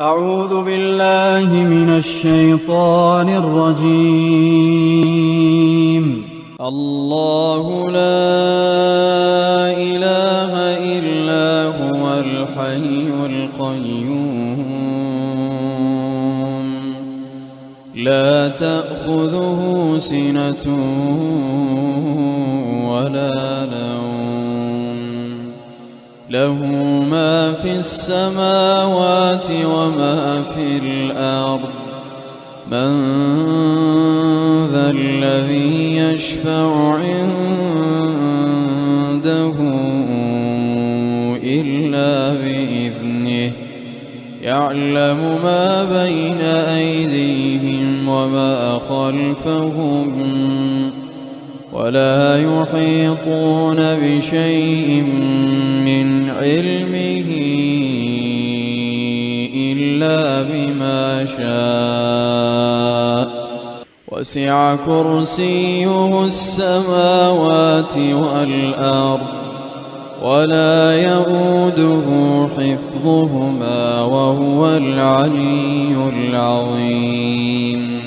أعوذ بالله من الشيطان الرجيم. الله لا إله إلا هو الحي القيوم لا تأخذه سنة ولا نوم له ما في السماوات وما في الأرض من ذا الذي يشفع عنده إلا بإذنه يعلم ما بين أيديهم وما خلفهم ولا يحيطون بشيء من علمه إلا بما شاء وسع كرسيه السماوات والأرض ولا يئوده حفظهما وهو العلي العظيم.